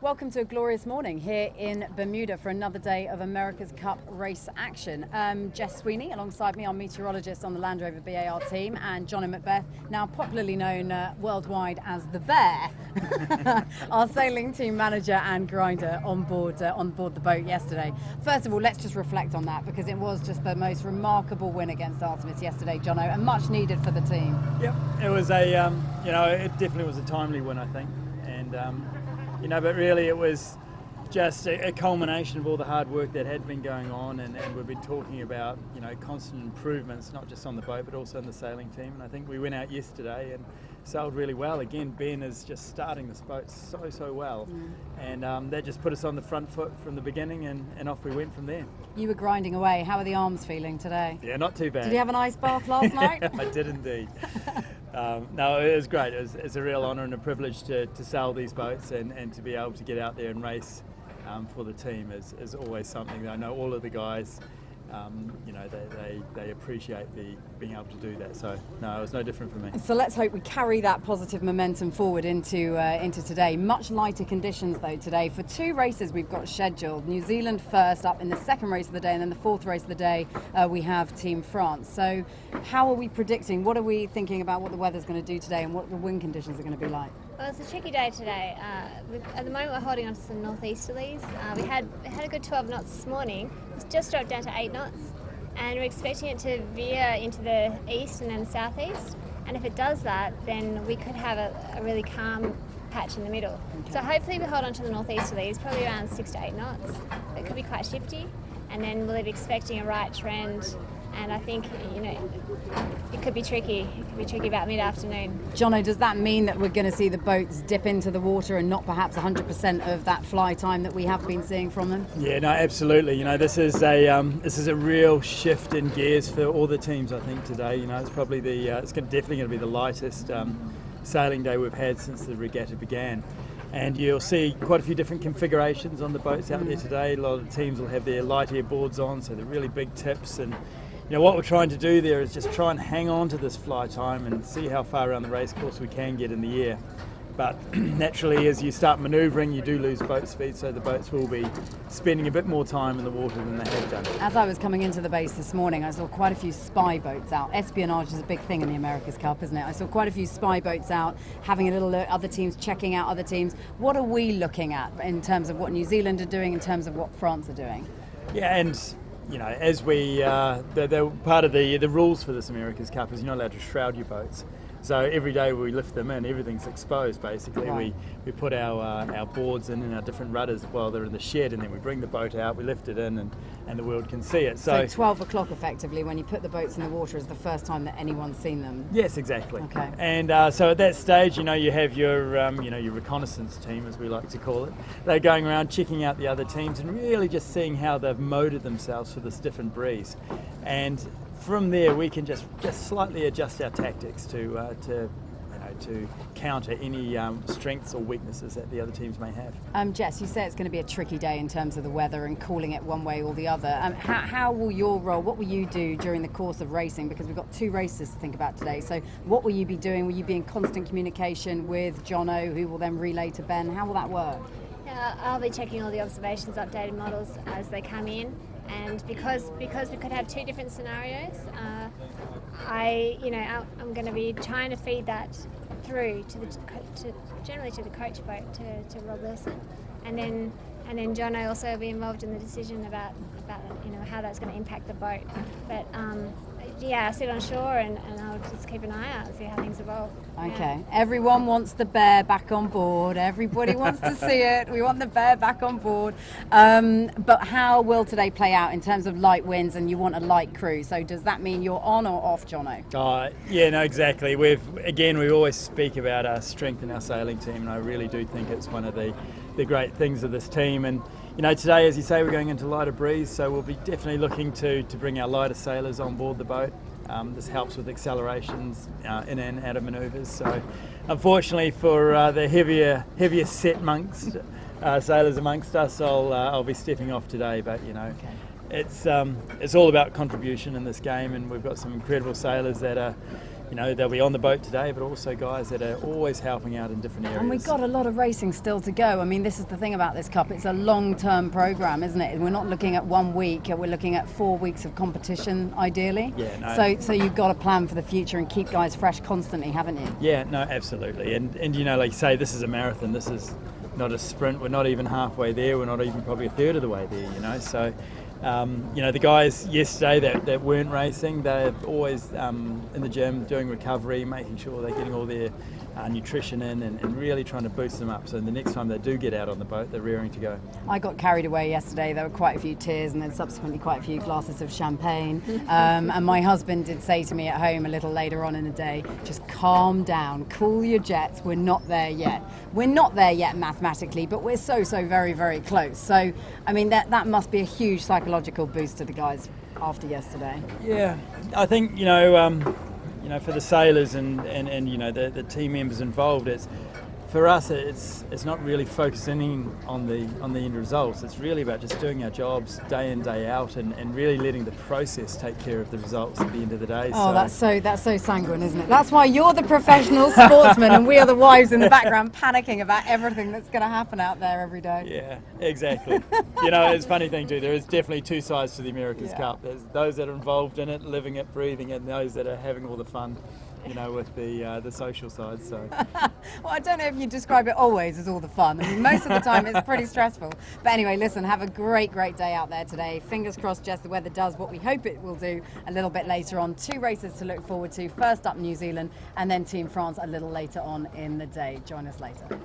Welcome to a glorious morning here in Bermuda for another day of America's Cup race action. Jess Sweeney alongside me, our meteorologist on the Land Rover BAR team, and Jono Macbeth, now popularly known worldwide as the Bear, our sailing team manager and grinder on board the boat yesterday. First of all, let's just reflect on that, because it was just the most remarkable win against Artemis yesterday, Jono, and much needed for the team. Yep, it was it definitely was a timely win, I think, and but really it was just a culmination of all the hard work that had been going on, and we've been talking about, constant improvements, not just on the boat but also in the sailing team. And I think we went out yesterday and sailed really well. Again, Ben is just starting this boat so well, and that just put us on the front foot from the beginning, and off we went from there. You were grinding away. How are the arms feeling today? Yeah, not too bad. Did you have an ice bath last night? I did indeed. No, it was great. It's a real honour and a privilege to sail these boats and to be able to get out there and race for the team is always something that I know all of the guys, they appreciate being able to do that. So no, it was no different for me. So let's hope we carry that positive momentum forward into today. Much lighter conditions though today for two races we've got scheduled. New Zealand first up in the second race of the day, and then the fourth race of the day we have Team France. So how are we predicting? What are we thinking about what the weather's going to do today and what the wind conditions are going to be like? Well, it's a tricky day today. At the moment, we're holding on to some northeasterlies. We had a good 12 knots this morning. It's just dropped down to 8 knots, and we're expecting it to veer into the east and then southeast. And if it does that, then we could have a really calm patch in the middle. Okay. So hopefully we hold on to the northeasterlies, probably around 6 to 8 knots. It could be quite shifty, and then we'll be expecting a right trend. And I think, it could be tricky. It could be tricky about mid-afternoon. Jono, does that mean that we're going to see the boats dip into the water and not perhaps 100% of that fly time that we have been seeing from them? Yeah, no, absolutely. This is a real shift in gears for all the teams, I think, today. It's probably definitely going to be the lightest sailing day we've had since the regatta began. And you'll see quite a few different configurations on the boats out there today. A lot of teams will have their light air boards on, so they're really big tips. And what we're trying to do there is just try and hang on to this fly time and see how far around the race course we can get in the air. But naturally, as you start manoeuvring, you do lose boat speed, so the boats will be spending a bit more time in the water than they have done. As I was coming into the base this morning, I saw quite a few spy boats out. Espionage is a big thing in the America's Cup, isn't it? I saw quite a few spy boats out, having a little look, other teams checking out other teams. What are we looking at in terms of what New Zealand are doing, in terms of what France are doing? Yeah, and as we, they're part of the rules for this America's Cup is you're not allowed to shroud your boats. So every day we lift them in, everything's exposed basically. Right. We put our boards in our different rudders while they're in the shed, and then we bring the boat out, we lift it in, and the world can see it. So 12 o'clock effectively, when you put the boats in the water, is the first time that anyone's seen them? Yes, exactly. Okay. And so at that stage, you have your reconnaissance team, as we like to call it. They're going around checking out the other teams and really just seeing how they've moded themselves for this different breeze. And from there, we can just slightly adjust our tactics to counter any strengths or weaknesses that the other teams may have. Jess, you say it's going to be a tricky day in terms of the weather and calling it one way or the other. How will your role, what will you do during the course of racing? Because we've got two races to think about today. So what will you be doing? Will you be in constant communication with Jono, who will then relay to Ben? How will that work? I'll be checking all the observations, updated models as they come in. And because we could have two different scenarios, I'm going to be trying to feed that through generally to the coach boat, to Rob Wilson, and then Jono also will be involved in the decision about how that's going to impact the boat. But I sit on shore and I'll just keep an eye out and see how things evolve. Okay. Yeah. Everyone wants the Bear back on board. Everybody wants to see it. We want the Bear back on board. But how will today play out in terms of light winds, and you want a light crew? So does that mean you're on or off, Jono? Yeah, no, exactly. We always speak about our strength in our sailing team, and I really do think it's one of the great things of this team. And today, as you say, we're going into lighter breeze, so we'll be definitely looking to bring our lighter sailors on board the boat. This helps with accelerations in and out of manoeuvres. So, unfortunately for the heavier set monks, sailors amongst us, I'll be stepping off today. But it's all about contribution in this game, and we've got some incredible sailors that are they'll be on the boat today, but also guys that are always helping out in different areas. And we've got a lot of racing still to go. I mean, this is the thing about this Cup. It's a long-term programme, isn't it? We're not looking at 1 week. We're looking at 4 weeks of competition, ideally. Yeah, no. So you've got to plan for the future and keep guys fresh constantly, haven't you? Yeah, no, absolutely. And like you say, this is a marathon. This is not a sprint. We're not even halfway there. We're not even probably a third of the way there, So... the guys yesterday that weren't racing, they're always in the gym doing recovery, making sure they're getting all their nutrition in and really trying to boost them up, so the next time they do get out on the boat, they're rearing to go. I got carried away yesterday. There were quite a few tears and then subsequently quite a few glasses of champagne. And my husband did say to me at home a little later on in the day, just calm down, cool your jets, we're not there yet. We're not there yet mathematically, but we're so very, very close. So, I mean, that must be a huge psychological boost to the guys after yesterday. Yeah, I think, for the sailors and the team members involved, for us it's not really focusing on the end results. It's really about just doing our jobs day in, day out, and really letting the process take care of the results at the end of the day. Oh, that's so sanguine, isn't it? That's why you're the professional sportsman and we are the wives in the background panicking about everything that's going to happen out there every day. Yeah, exactly. It's a funny thing too. There is definitely two sides to the America's Cup. There's those that are involved in it, living it, breathing it, and those that are having all the fun. With the social side. So, well, I don't know if you describe it always as all the fun. I mean, most of the time it's pretty stressful. But anyway, listen, have a great day out there today. Fingers crossed, Jess, the weather does what we hope it will do a little bit later on. 2 races to look forward to. First up, New Zealand, and then Team France a little later on in the day. Join us later.